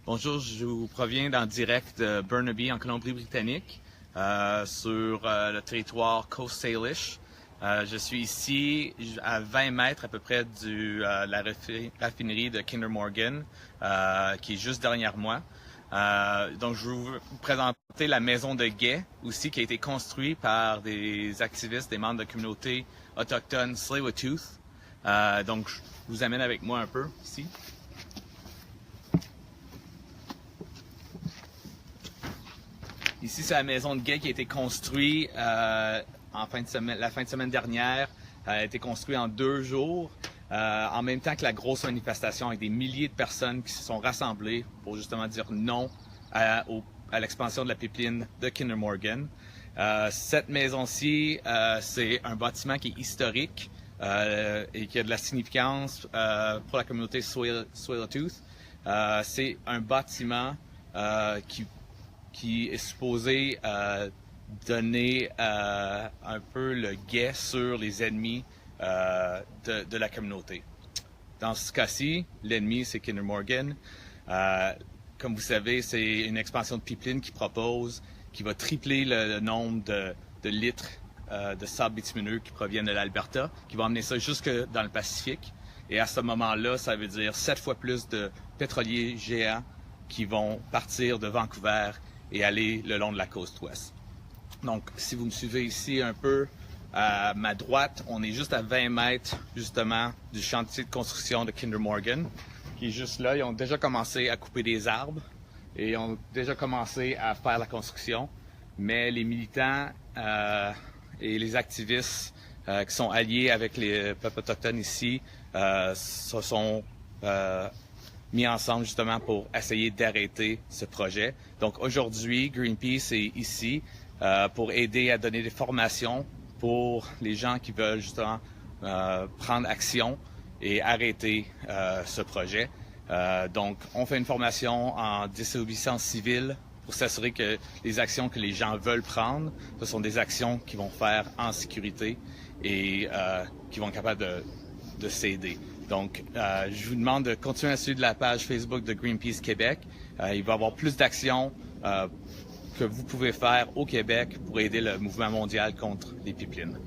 Bonjour, je vous proviens en direct de Burnaby, en Colombie-Britannique, sur le territoire Coast Salish. Je suis ici à 20 mètres à peu près de la raffinerie de Kinder Morgan, qui est juste derrière moi. Donc, je vais vous présenter la maison de guet aussi, qui a été construite par des activistes, des membres de la communauté autochtone Tsleil-Waututh. Donc, je vous amène avec moi un peu ici. Ici, c'est la maison de guet qui a été construite la fin de semaine dernière. Elle a été construite en 2 jours, en même temps que la grosse manifestation avec des milliers de personnes qui se sont rassemblées pour justement dire non à l'expansion de la pipeline de Kinder Morgan. Cette maison-ci, c'est un bâtiment qui est historique et qui a de la significance pour la communauté Tsleil-Waututh. C'est un bâtiment qui est supposé donner un peu le guet sur les ennemis de la communauté. Dans ce cas-ci, l'ennemi, c'est Kinder Morgan. Comme vous savez, c'est une expansion de pipeline qui va tripler le nombre de litres de sable bitumineux qui proviennent de l'Alberta, qui va emmener ça jusque dans le Pacifique. Et à ce moment-là, ça veut dire 7 fois plus de pétroliers géants qui vont partir de Vancouver et aller le long de la côte ouest. Donc, si vous me suivez ici un peu à ma droite, on est juste à 20 mètres, justement, du chantier de construction de Kinder Morgan, qui est juste là. Ils ont déjà commencé à couper des arbres et ont déjà commencé à faire la construction. Mais les militants et les activistes qui sont alliés avec les peuples autochtones ici se sont mis ensemble justement pour essayer d'arrêter ce projet. Donc aujourd'hui, Greenpeace est ici pour aider à donner des formations pour les gens qui veulent justement prendre action et arrêter ce projet. Donc on fait une formation en désobéissance civile pour s'assurer que les actions que les gens veulent prendre, ce sont des actions qu'ils vont faire en sécurité et qui vont être capables de s'aider. Donc, je vous demande de continuer à suivre la page Facebook de Greenpeace Québec. Il va y avoir plus d'actions que vous pouvez faire au Québec pour aider le mouvement mondial contre les pipelines.